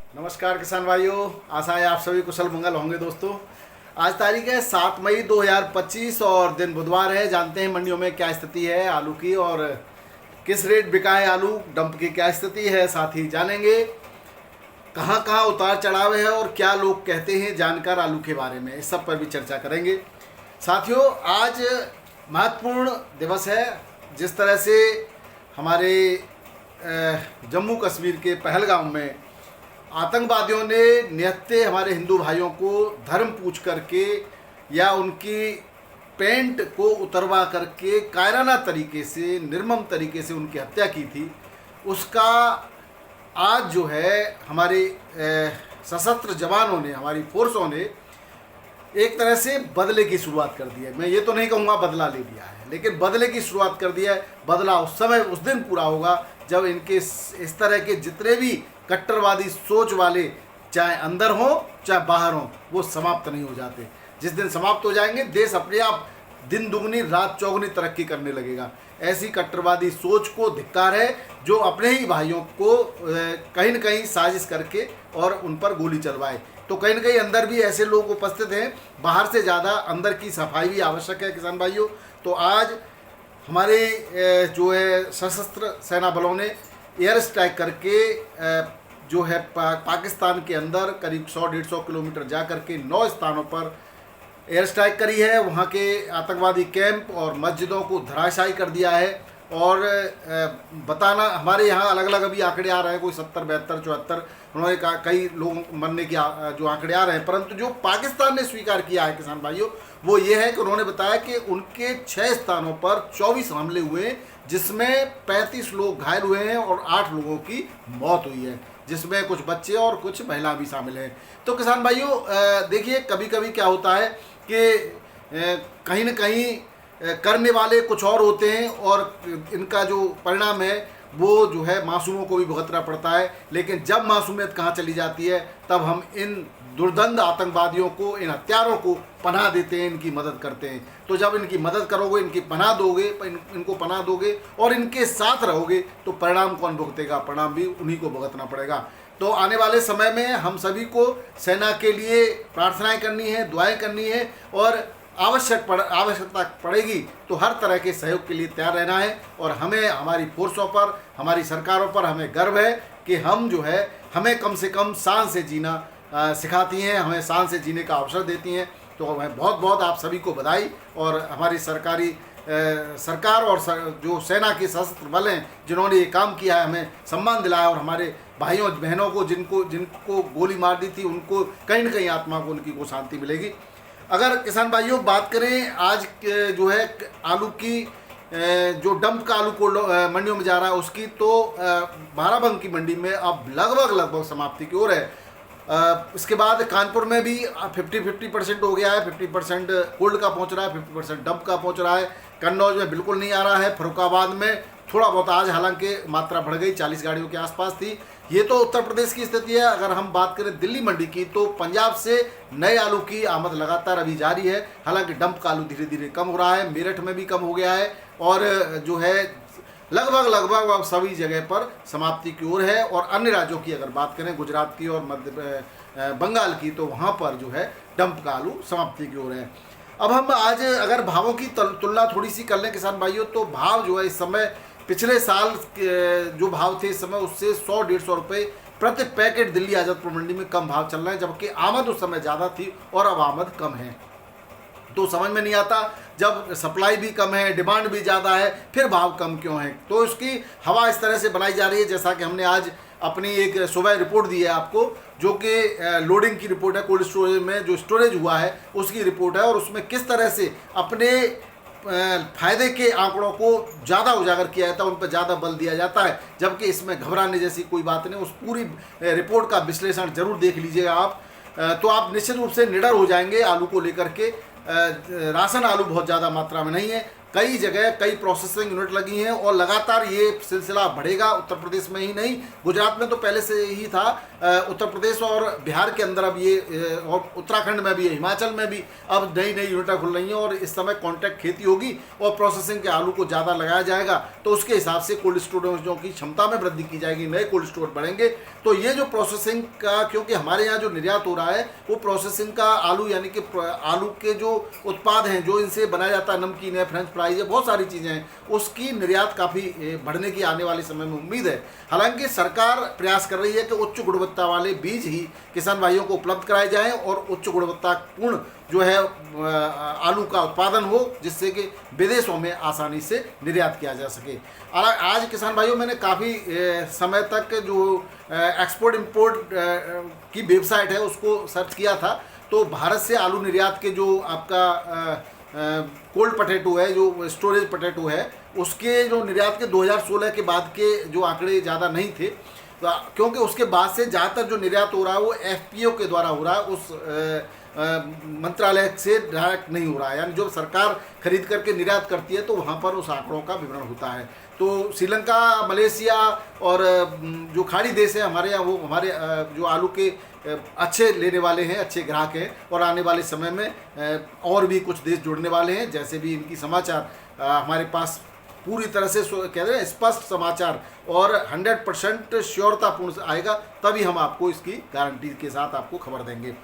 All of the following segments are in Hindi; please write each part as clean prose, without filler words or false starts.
नमस्कार किसान भाइयों, आशा है आप सभी कुशल मंगल होंगे। दोस्तों, आज तारीख है 7 मई 2025 और दिन बुधवार है। जानते हैं मंडियों में क्या स्थिति है आलू की और किस रेट बिका है आलू, डंप की क्या स्थिति है। साथ ही जानेंगे कहां कहां उतार चढ़ाव है और क्या लोग कहते हैं जानकार आलू के बारे में। इस सब पर भी चर्चा करेंगे। साथियों, आज महत्वपूर्ण दिवस है। जिस तरह से हमारे जम्मू कश्मीर के पहलगाम में आतंकवादियों ने निहत्थे हमारे हिंदू भाइयों को धर्म पूछ करके या उनकी पेंट को उतरवा करके कायराना तरीके से, निर्मम तरीके से उनकी हत्या की थी, उसका आज जो है हमारे सशस्त्र जवानों ने, हमारी फोर्सों ने एक तरह से बदले की शुरुआत कर दी है। मैं ये तो नहीं कहूँगा बदला ले लिया है, लेकिन बदले की शुरुआत कर दिया है। बदला उस समय, उस दिन पूरा होगा जब इनके इस तरह के जितने भी कट्टरवादी सोच वाले, चाहे अंदर हो चाहे बाहर हो, वो समाप्त नहीं हो जाते। जिस दिन समाप्त हो जाएंगे, देश अपने आप दिन दुगनी रात चौगुनी तरक्की करने लगेगा। ऐसी कट्टरवादी सोच को धिक्कार है जो अपने ही भाइयों को कहीं न कहीं साजिश करके और उन पर गोली चलवाए। तो कहीं न कहीं अंदर भी ऐसे लोग उपस्थित हैं। बाहर से ज़्यादा अंदर की सफाई भी आवश्यक है किसान भाइयों। तो आज हमारे जो है सशस्त्र सेना बलों ने एयर स्ट्राइक करके जो है पाकिस्तान के अंदर करीब 100-150 किलोमीटर जा कर के 9 स्थानों पर एयर स्ट्राइक करी है। वहाँ के आतंकवादी कैंप और मस्जिदों को धराशायी कर दिया है। और बताना, हमारे यहाँ अलग अलग अभी आंकड़े आ रहे हैं, कोई 70, 72, 74, उन्होंने कहा कई लोग मरने की जो आंकड़े आ रहे हैं। परंतु जो पाकिस्तान ने स्वीकार किया है किसान भाइयों, वो ये है कि उन्होंने बताया कि उनके 6 स्थानों पर 24 हमले हुए, जिसमें 35 लोग घायल हुए हैं और 8 लोगों की मौत हुई है, जिसमें कुछ बच्चे और कुछ महिला भी शामिल हैं। तो किसान भाइयों, देखिए कभी कभी क्या होता है कि कहीं न कहीं करने वाले कुछ और होते हैं और इनका जो परिणाम है वो जो है मासूमों को भी भुगतना पड़ता है। लेकिन जब मासूमियत कहाँ चली जाती है, तब हम इन दुर्दंड आतंकवादियों को, इन हत्यारों को पनाह देते हैं, इनकी मदद करते हैं। तो जब इनकी मदद करोगे, इनकी पनाह दोगे, इनको पनाह दोगे और इनके साथ रहोगे, तो परिणाम कौन भुगतेगा? परिणाम भी उन्हीं को भुगतना पड़ेगा। तो आने वाले समय में हम सभी को सेना के लिए प्रार्थनाएं करनी है, दुआएं करनी है और आवश्यकता पड़ेगी तो हर तरह के सहयोग के लिए तैयार रहना है। और हमें, हमारी फोर्सों पर, हमारी सरकारों पर हमें गर्व है कि हम जो है, हमें कम से कम शान से जीना सिखाती हैं, हमें शान से जीने का अवसर देती हैं। तो मैं बहुत बहुत आप सभी को बधाई। और हमारी सरकार और जो सेना के सशस्त्र बल हैं, जिन्होंने ये काम किया है, हमें सम्मान दिलाया, और हमारे भाइयों बहनों को जिनको गोली मार दी थी, उनको कहीं न कहीं आत्मा को उनकी को शांति मिलेगी। अगर किसान भाइयों बात करें आज जो है आलू की, जो डंप का आलू को मंडियों में जा रहा है उसकी, तो बाराबंकी की मंडी में अब लगभग समाप्ति की ओर है। इसके बाद कानपुर में भी 50% हो गया है। 50% कोल्ड का पहुंच रहा है, 50% डंप का पहुंच रहा है। कन्नौज में बिल्कुल नहीं आ रहा है। फर्रुखाबाद में थोड़ा बहुत आज, हालांकि मात्रा बढ़ गई, 40 गाड़ियों के आसपास थी। ये तो उत्तर प्रदेश की स्थिति है। अगर हम बात करें दिल्ली मंडी की, तो पंजाब से नए आलू की आमद लगातार अभी जारी है। हालांकि डंप का आलू धीरे धीरे कम हो रहा है। मेरठ में भी कम हो गया है और जो है लगभग सभी जगह पर समाप्ति की ओर है। और अन्य राज्यों की अगर बात करें, गुजरात की और मध्य बंगाल की, तो वहाँ पर जो है डंप का आलू समाप्ति की ओर है। अब हम आज अगर भावों की तुलना थोड़ी सी कर लें किसान भाइयों, तो भाव जो है इस समय, पिछले साल जो भाव थे इस समय, उससे 100-150 रुपये प्रति पैकेट दिल्ली आज़ादपुर मंडी में कम भाव चल रहे हैं, जबकि आमद उस समय ज़्यादा थी और अब आमद कम है। तो समझ में नहीं आता, जब सप्लाई भी कम है, डिमांड भी ज़्यादा है, फिर भाव कम क्यों है? तो इसकी हवा इस तरह से बनाई जा रही है, जैसा कि हमने आज अपनी एक सुबह रिपोर्ट दी है आपको, जो कि लोडिंग की रिपोर्ट है। कोल्ड स्टोरेज में जो स्टोरेज हुआ है उसकी रिपोर्ट है, और उसमें किस तरह से अपने फायदे के आंकड़ों को ज़्यादा उजागर किया जाता है, उन पर ज़्यादा बल दिया जाता है, जबकि इसमें घबराने जैसी कोई बात नहीं। उस पूरी रिपोर्ट का विश्लेषण जरूर देख लीजिएगा आप, तो आप निश्चित रूप से निडर हो जाएंगे आलू को लेकर के। राशन आलू बहुत ज़्यादा मात्रा में नहीं है, कई जगह कई प्रोसेसिंग यूनिट लगी हैं और लगातार ये सिलसिला बढ़ेगा। उत्तर प्रदेश में ही नहीं, गुजरात में तो पहले से ही था, उत्तर प्रदेश और बिहार के अंदर अब ये, और उत्तराखंड में भी है, हिमाचल में भी अब नई नई यूनिटें खुल रही हैं और इस समय कॉन्ट्रैक्ट खेती होगी और प्रोसेसिंग के आलू को ज़्यादा लगाया जाएगा, तो उसके हिसाब से कोल्ड स्टोरेजों की क्षमता में वृद्धि की जाएगी, नए कोल्ड स्टोर बढ़ेंगे। तो ये जो प्रोसेसिंग का, क्योंकि हमारे यहाँ जो निर्यात हो रहा है वो प्रोसेसिंग का आलू, यानी कि आलू के जो उत्पाद हैं, जो इनसे बनाया जाता है, नमकीन है, फ्रेंच फ्राइज है, बहुत सारी चीज़ें हैं, उसकी निर्यात काफ़ी बढ़ने की आने वाले समय में उम्मीद है। हालांकि सरकार प्रयास कर रही है कि उच्च गुणवत्ता वाले बीज ही किसान भाइयों को उपलब्ध कराए जाएं और उच्च गुणवत्तापूर्ण जो है आलू का उत्पादन हो, जिससे कि विदेशों में आसानी से निर्यात किया जा सके। आज किसान भाइयों, मैंने काफ़ी समय तक जो एक्सपोर्ट इंपोर्ट की वेबसाइट है उसको सर्च किया था, तो भारत से आलू निर्यात के जो आपका कोल्ड पोटैटो है, जो स्टोरेज पोटैटो है, उसके जो निर्यात के 2016 के बाद के जो आंकड़े ज़्यादा नहीं थे, क्योंकि उसके बाद से ज़्यादातर जो निर्यात हो रहा है वो एफपीओ के द्वारा हो रहा है, उस मंत्रालय से डायरेक्ट नहीं हो रहा है, यानी जो सरकार खरीद करके निर्यात करती है तो वहाँ पर उस आंकड़ों का विवरण होता है। तो श्रीलंका, मलेशिया और जो खाड़ी देश है हमारे यहाँ, वो हमारे जो आलू के अच्छे लेने वाले हैं, अच्छे ग्राहक हैं, और आने वाले समय में और भी कुछ देश जुड़ने वाले हैं। जैसे भी इनकी समाचार हमारे पास पूरी तरह से कह रहे हैं स्पष्ट समाचार और 100% श्योरतापूर्ण आएगा, तभी हम आपको इसकी गारंटी के साथ आपको खबर देंगे।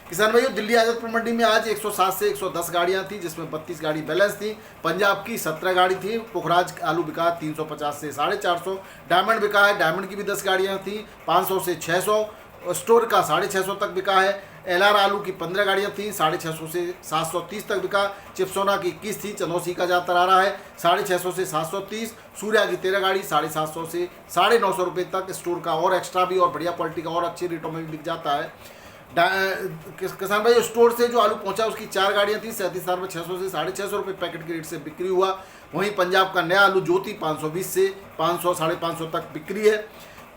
किसान भाइयों, दिल्ली आज़ादपुर मंडी में आज 107 से 110 गाड़ियां थी, जिसमें 32 गाड़ी बैलेंस थी। पंजाब की 17 गाड़ी थी। पुखराज आलू बिका 350 से 450। डायमंड बिका है, डायमंड की भी 10 गाड़ियां थी, 500 से 600। स्टोर का 650 तक बिका है। एलआर आलू की 15 गाड़ियां थी, 650 से 730 तक बिका। चिप्सोना की 21 थी, चनौसी का ज़्यादातर आ रहा है, 650 से 730। सूर्या की 13 गाड़ी 750 से 950 रुपये तक। स्टोर का और एक्स्ट्रा भी और बढ़िया क्वालिटी का और अच्छे रेटों में भी बिक जाता है। किसान भाई, स्टोर से जो आलू पहुंचा उसकी 4 गाड़ियां थी, 37,600 से 650 रुपये पैकेट के रेट से बिक्री हुआ। वहीं पंजाब का नया आलू ज्योति 520 से 500 550 तक बिक्री है।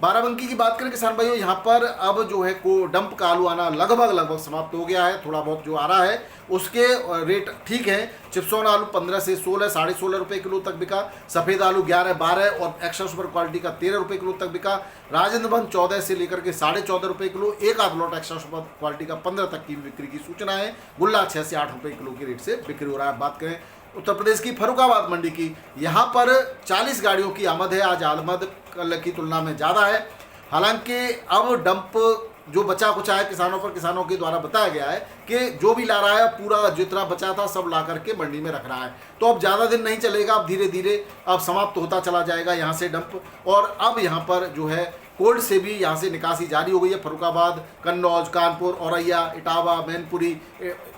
बाराबंकी की बात करें किसान भाइयों, यहाँ पर अब जो है को डंप का आलू आना लगभग समाप्त हो गया है। थोड़ा बहुत जो आ रहा है उसके रेट ठीक है। चिप्सोन आलू 15 से 16, 16.5 रुपये किलो तक बिका। सफ़ेद आलू 11, 12 और एक्स्ट्रा सुपर क्वालिटी का 13 रुपये किलो तक बिका। राजेंद्र बंद 14 से लेकर के 14.5 रुपये किलो। एक आध लॉट एक्स्ट्रा सुपर क्वालिटी का 15 तक की बिक्री की सूचना है। गुल्ला 6 से 8 रुपये किलो के रेट से बिक्री हो रहा है। बात करें उत्तर प्रदेश की फर्रुखाबाद मंडी की, यहाँ पर 40 गाड़ियों की आमद है। आज आमद कल की तुलना में ज़्यादा है। हालांकि अब डंप जो बचा कुचा है किसानों के द्वारा बताया गया है कि जो भी ला रहा है पूरा जितना बचा था सब ला करके मंडी में रख रहा है। तो अब ज़्यादा दिन नहीं चलेगा, अब धीरे धीरे अब समाप्त होता चला जाएगा यहाँ से डंप। और अब यहाँ पर जो है कोल्ड से भी यहाँ से निकासी जारी हो गई है। फर्रुखाबाद, कन्नौज, कानपुर, औरैया, इटावा, मैनपुरी,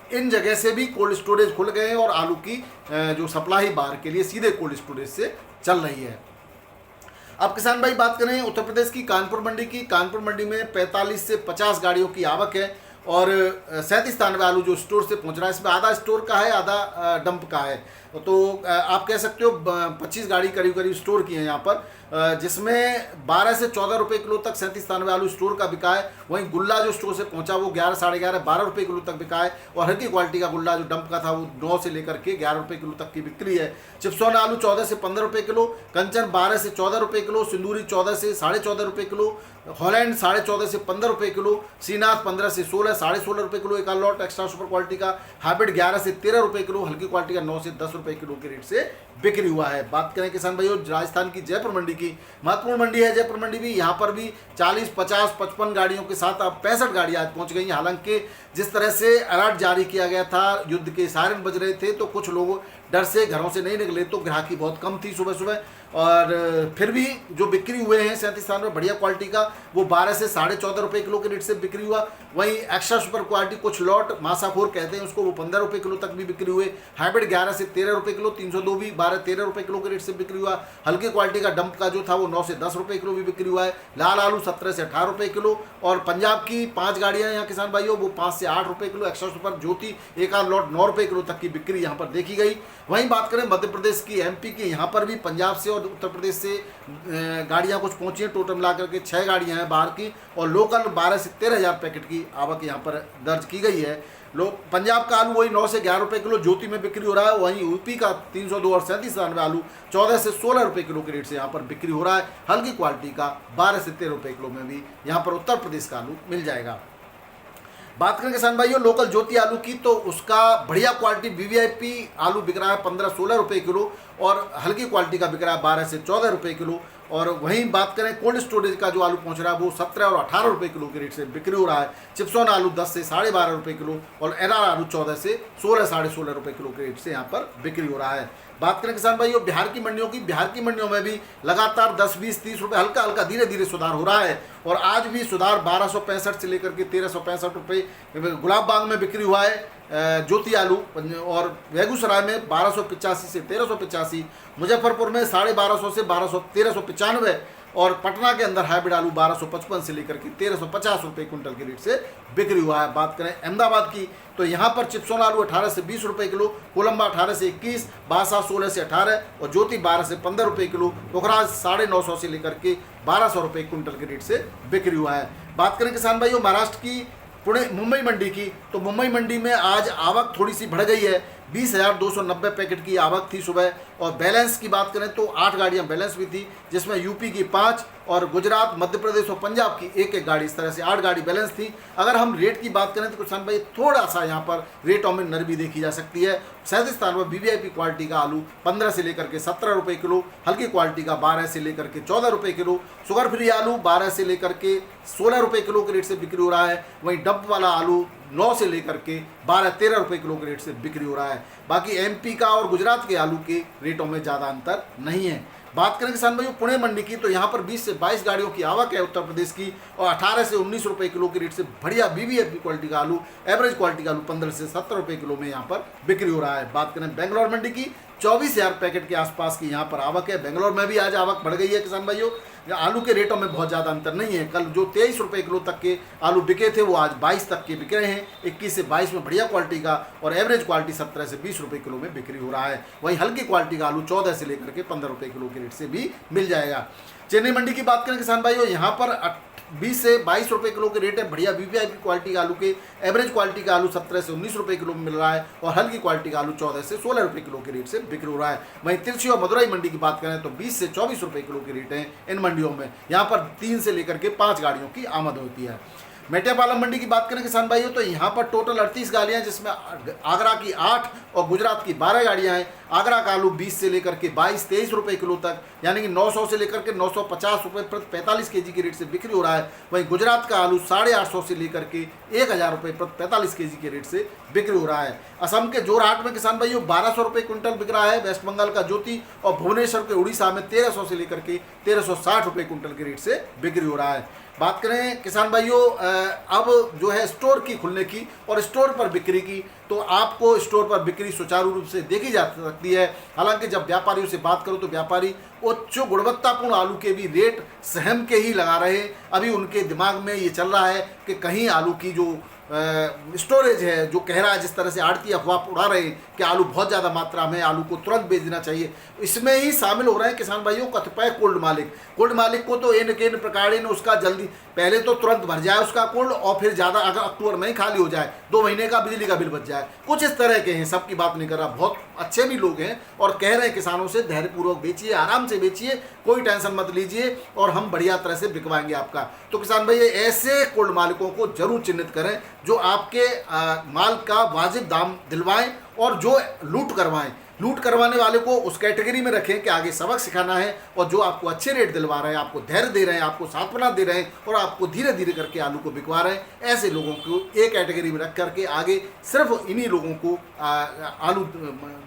इन जगह से भी कोल्ड स्टोरेज खुल गए हैं और आलू की जो सप्लाई बाहर के लिए सीधे कोल्ड स्टोरेज से चल रही है। अब किसान भाई बात करें उत्तर प्रदेश की कानपुर मंडी की। कानपुर मंडी में 45 से 50 गाड़ियों की आवक है और 37-93 आलू जो स्टोर से पहुंच रहा है, इसमें आधा स्टोर का है, आधा डंप का है। तो आप कह सकते हो 25 गाड़ी करीब स्टोर की है यहाँ पर, जिसमें 12 से 14 रुपये किलो तक 37-93 आलू स्टोर का बिका है। वहीं गुल्ला जो स्टोर से पहुंचा वो 11, 11.5, 12 रुपये किलो तक बिका है। और हल्की क्वालिटी का गुल्ला जो डंप का था वो 9 से लेकर के 11 रुपये किलो तक की बिक्री है। चिप्सोना आलू 14 से 15 रुपये किलो, कंचन 12 से 14 रुपये किलो, सिंदूरी 14 से 14.5 रुपये किलो, हॉलैंड 14.5 से 15 रुपये किलो, श्रीनाथ 15 से 16, 16.5 रुपये किलो एक लॉट एक्स्ट्रा सुपर क्वालिटी का, हाइब्रिड 11 से 13 रुपये किलो, हल्की क्वालिटी का 9 से 10 रुपये किलो के रेट से बिक्री हुआ है। बात करें किसान भाइयों राजस्थान की जयपुर मंडी की, महत्वपूर्ण मंडी है जयपुर मंडी भी। यहाँ पर भी 40, 50, 55 गाड़ियों के साथ अब 65 गाड़ियाँ आज पहुँच गई। हालांकि जिस तरह से अलर्ट जारी किया गया था, युद्ध के सायरन बज रहे थे, तो कुछ लोग डर से घरों से नहीं निकले, तो ग्राहकी बहुत कम थी सुबह सुबह। और फिर भी जो बिक्री हुए हैं 37 में बढ़िया क्वालिटी का, वो 12 से 14.5 रुपये किलो के रेट से बिक्री हुआ। वहीं एक्स्ट्रा सुपर क्वालिटी कुछ लॉट मासाफोर कहते हैं उसको, वो 15 रुपये किलो तक भी बिक्री हुए। हाइब्रिड 11 से 13 रुपये किलो, 302 भी 12-13 रुपये किलो के रेट से बिक्री हुआ। हल्की क्वालिटी का डंप का जो था वो 9 से 10 रुपये किलो भी बिक्री हुआ है। लाल आलू 17 से 18 रुपये किलो। और पंजाब की 5 गाड़ियाँ यहाँ किसान भाइयों, वो 5 से 8 रुपये किलो। एक्स्ट्रा सुपर ज्योति एक आध लॉट 9 रुपये किलो तक की बिक्री यहाँ पर देखी गई। वहीं बात करें मध्य प्रदेश की, एमपी की, यहाँ पर भी पंजाब से और उत्तर प्रदेश से गाड़ियाँ कुछ पहुँची हैं। टोटल मिला करके 6 गाड़ियाँ हैं बाहर की, और लोकल 12 से 13 हज़ार पैकेट की आवक यहाँ पर दर्ज की गई है। लोग पंजाब का आलू वही 9 से 11 रुपये किलो ज्योति में बिक्री हो रहा है। वहीं यूपी का 302 और 37 आलू 14 से 16 रुपये किलो के रेट से यहाँ पर बिक्री हो रहा है। हल्की क्वालिटी का 12 से 13 रुपये किलो में भी यहाँ पर उत्तर प्रदेश का आलू मिल जाएगा। बात करें किसान भाइयों लोकल ज्योति आलू की, तो उसका बढ़िया क्वालिटी वीवीआईपी आलू बिक रहा है 15-16 रुपये किलो, और हल्की क्वालिटी का बिक रहा है 12 से 14 रुपये किलो। और वहीं बात करें कोल्ड स्टोरेज का जो आलू पहुंच रहा है वो 17 और 18 रुपये किलो के रेट से बिक्री हो रहा है। चिप्सॉन आलू 10 से 12.5 रुपये किलो, और एरआर आलू 14 से 16, 16.5 रुपये किलो के रेट से यहाँ पर बिक्री हो रहा है। बात करें किसान भाइयों बिहार की मंडियों की, बिहार की मंडियों में भी लगातार 10, 20, 30 रुपये हल्का हल्का धीरे धीरे सुधार हो रहा है। और आज भी सुधार 1265 से लेकर के 1365 रुपये गुलाब बाग में बिक्री हुआ है ज्योति आलू, और बेगूसराय में 1285 से 1385, मुजफ्फरपुर में 1250 से 1395, और पटना के अंदर हाइब्रिड आलू 1255 से लेकर के 1350 रुपये क्विंटल के रेट से बिक्री हुआ है। बात करें अहमदाबाद की, तो यहाँ पर चिप्सोन आलू 18 से 20 रुपये किलो, कोलंबा 18 से 21, बासा 16 से 18, और ज्योति 12 से 15 रुपये किलो, पोखराज 950 से लेकर के 1200 रुपये क्विंटल के रेट से बिक्री हुआ है। बात करें किसान भाइयों महाराष्ट्र की, पुणे मुंबई मंडी की, तो मुंबई मंडी में आज आवक थोड़ी सी बढ़ गई है। 20,290 पैकेट की आवक थी सुबह, और बैलेंस की बात करें तो 8 गाड़ियां बैलेंस भी थी, जिसमें यूपी की 5 और गुजरात, मध्य प्रदेश और पंजाब की एक गाड़ी, इस तरह से 8 गाड़ी बैलेंस थी। अगर हम रेट की बात करें तो किसान भाई थोड़ा सा यहाँ पर रेटों में नरमी देखी जा सकती है। 37 स्थान पर वीवीआईपी क्वालिटी का आलू 15 से लेकर के 17 रुपये किलो, हल्की क्वालिटी का 12 से लेकर के 14 रुपये किलो, शुगर फ्री आलू 12 से लेकर के 16 रुपये किलो के रेट से बिक्री हो रहा है। वहीं डब वाला आलू 9 से लेकर के 12-13 रुपये किलो के रेट से बिक्री हो रहा है। बाकी एमपी का और गुजरात के आलू के रेटों में ज़्यादा अंतर नहीं है। बात करें किसान भाइयों पुणे मंडी की, तो यहाँ पर 20 से 22 गाड़ियों की आवक है उत्तर प्रदेश की, और 18 से 19 रुपये किलो के रेट से बढ़िया वीवीआईपी क्वालिटी का आलू, एवरेज क्वालिटी का आलू 15 से 70 रुपये किलो में यहाँ पर बिक्री हो रहा है। बात करें बेंगलोर मंडी की, 24,000 पैकेट के आसपास की यहाँ पर आवक है। बेंगलोर में भी आज आवक बढ़ गई है किसान भाइयों। आलू के रेटों में बहुत ज़्यादा अंतर नहीं है। कल जो 23 रुपये किलो तक के आलू बिके थे वो आज 22 तक के बिक रहे हैं। 21 से 22 में बढ़िया क्वालिटी का, और एवरेज क्वालिटी 17 से 20 रुपये किलो में बिक्री हो रहा है। वहीं हल्की क्वालिटी का आलू 14 से लेकर के 15 रुपये किलो के रेट से भी मिल जाएगा। चेन्नई मंडी की बात करें किसान भाइयों, यहाँ पर 20 से 22 रुपये किलो के रेट है। बढ़िया वीवीआईपी क्वालिटी का आलू के, एवरेज क्वालिटी का आलू 17 से 19 रुपये किलो में मिल रहा है, और हल्की क्वालिटी का आलू 14 से 16 रुपये किलो के रेट से बिक्री हो रहा है। वहीं तिरछी और मदुरई मंडी की बात करें तो 20 से 24 रुपये किलो के रेट हैं इन मंडियों में। यहाँ पर 3 से लेकर के 5 गाड़ियों की आमद होती है। मेटियापालम मंडी की बात करें किसान भाइयों, तो यहाँ पर टोटल 38 गाड़ियाँ, जिसमें आगरा की 8 और गुजरात की 12 गाड़ियाँ हैं। आगरा का आलू 20 से लेकर के 22-23 रुपये किलो तक, यानी कि 900 से लेकर के 950 रुपये प्रति 45 केजी के रेट से बिक्री हो रहा है। वहीं गुजरात का आलू 850 से लेकर के 1000 रुपये प्रति 45 केजी के रेट से बिक्री हो रहा है। असम के जोरहाट में किसान भाइयों 1200 रुपये क्विंटल बिक रहा है। वेस्ट बंगाल का ज्योति और भुवनेश्वर के उड़ीसा में 1300 से लेकर के 1360 रुपये क्विंटल के रेट से बिक्री हो रहा है। बात करें किसान भाइयों अब जो है स्टोर की खुलने की और स्टोर पर बिक्री की, तो आपको स्टोर पर बिक्री सुचारू रूप से देखी जा सकती है। हालांकि जब व्यापारियों से बात करो तो व्यापारी उच्च गुणवत्तापूर्ण आलू के भी रेट सहम के ही लगा रहे हैं। अभी उनके दिमाग में ये चल रहा है कि कहीं आलू की जो स्टोरेज है, जो कह रहा है, जिस तरह से आड़ती अफवाह उड़ा रहे हैं कि आलू बहुत ज़्यादा मात्रा में, आलू को तुरंत बेच देना चाहिए, इसमें ही शामिल हो रहे हैं किसान भाइयों कतिपय कोल्ड मालिक को तो इन केन प्रकार उसका जल्दी पहले तो तुरंत भर जाए उसका कोल्ड, और फिर ज़्यादा अगर अक्टूबर में ही खाली हो जाए, 2 महीने का बिजली का बिल बच जाए। कुछ इस तरह के हैं, सबकी बात नहीं कर रहा, बहुत अच्छे भी लोग हैं और कह रहे हैं किसानों से धैर्यपूर्वक बेचिए, आराम से बेचिए, कोई टेंशन मत लीजिए और हम बढ़िया तरह से बिकवाएंगे आपका। तो किसान भाई ऐसे कोल्ड मालिकों को जरूर चिन्हित करें जो आपके माल का वाजिब दाम दिलवाएं और जो लूट करवाने वाले को उस कैटेगरी में रखें कि आगे सबक सिखाना है, और जो आपको अच्छे रेट दिलवा रहे हैं, आपको धैर्य दे रहे हैं, आपको सांत्वना दे रहे हैं और आपको धीरे धीरे करके आलू को बिकवा रहे हैं, ऐसे लोगों को एक कैटेगरी में रख करके आगे सिर्फ इन्हीं लोगों को आलू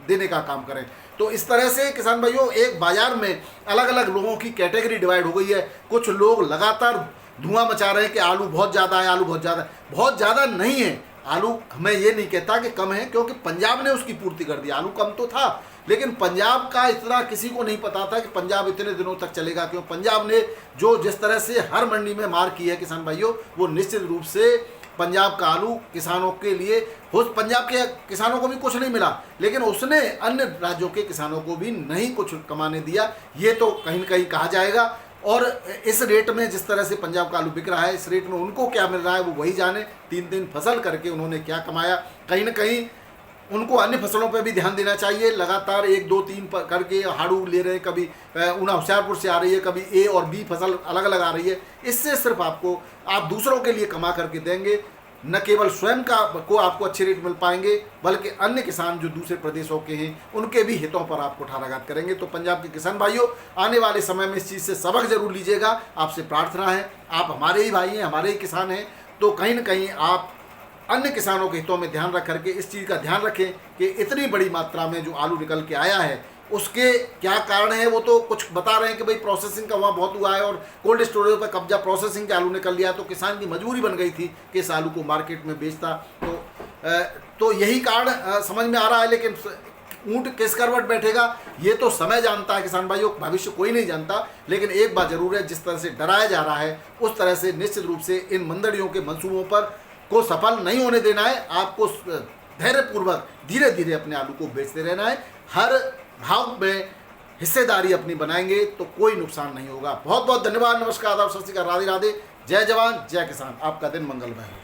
देने का काम करें। तो इस तरह से किसान भाइयों एक बाजार में अलग अलग लोगों की कैटेगरी डिवाइड हो गई है। कुछ लोग लगातार धुआं मचा रहे हैं कि आलू बहुत ज़्यादा है, आलू बहुत ज़्यादा है। बहुत ज़्यादा नहीं है आलू, मैं ये नहीं कहता कि कम है, क्योंकि पंजाब ने उसकी पूर्ति कर दी। आलू कम तो था, लेकिन पंजाब का इतना किसी को नहीं पता था कि पंजाब इतने दिनों तक चलेगा। क्यों? पंजाब ने जो जिस तरह से हर मंडी में मार की है किसान भाइयों, वो निश्चित रूप से पंजाब का आलू किसानों के लिए पंजाब के किसानों को भी कुछ नहीं मिला, लेकिन उसने अन्य राज्यों के किसानों को भी नहीं कुछ कमाने दिया, ये तो कहीं न कहीं कहा जाएगा। और इस रेट में जिस तरह से पंजाब का आलू बिक रहा है, इस रेट में उनको क्या मिल रहा है वो वही जाने। 3-3 फसल करके उन्होंने क्या कमाया। कहीं न कहीं उनको अन्य फसलों पर भी ध्यान देना चाहिए। लगातार 1-2-3 करके हाड़ू ले रहे हैं, कभी ऊना होशियारपुर से आ रही है, कभी ए और बी फसल अलग अलग आ रही है। इससे सिर्फ आप दूसरों के लिए कमा करके देंगे, न केवल स्वयं को आपको अच्छे रेट मिल पाएंगे, बल्कि अन्य किसान जो दूसरे प्रदेशों के हैं उनके भी हितों पर आप कुठाराघात करेंगे। तो पंजाब के किसान भाइयों, आने वाले समय में इस चीज़ से सबक जरूर लीजिएगा। आपसे प्रार्थना है, आप हमारे ही भाई हैं, हमारे ही किसान हैं, तो कहीं न कहीं आप अन्य किसानों के हितों में ध्यान रख करके इस चीज़ का ध्यान रखें कि इतनी बड़ी मात्रा में जो आलू निकल के आया है उसके क्या कारण है। वो तो कुछ बता रहे हैं कि भाई प्रोसेसिंग का वहाँ बहुत हुआ है और कोल्ड स्टोरेज पर कब्जा, प्रोसेसिंग के आलू निकल लिया, तो किसान की मजबूरी बन गई थी कि इस आलू को मार्केट में बेचता। तो यही कारण समझ में आ रहा है। लेकिन ऊँट किस करवट बैठेगा ये तो समय जानता है किसान भाइयों, भविष्य कोई नहीं जानता। लेकिन एक बात जरूर है, जिस तरह से डराया जा रहा है उस तरह से निश्चित रूप से इन मंडलियों के मंसूबों पर को सफल नहीं होने देना है। आपको धैर्यपूर्वक धीरे धीरे अपने आलू को बेचते रहना है। हर भाव में हिस्सेदारी अपनी बनाएंगे तो कोई नुकसान नहीं होगा। बहुत बहुत धन्यवाद। नमस्कार, आदाब, सत श्री अकाल, राधे राधे, जय जवान जय किसान। आपका दिन मंगलमय हो।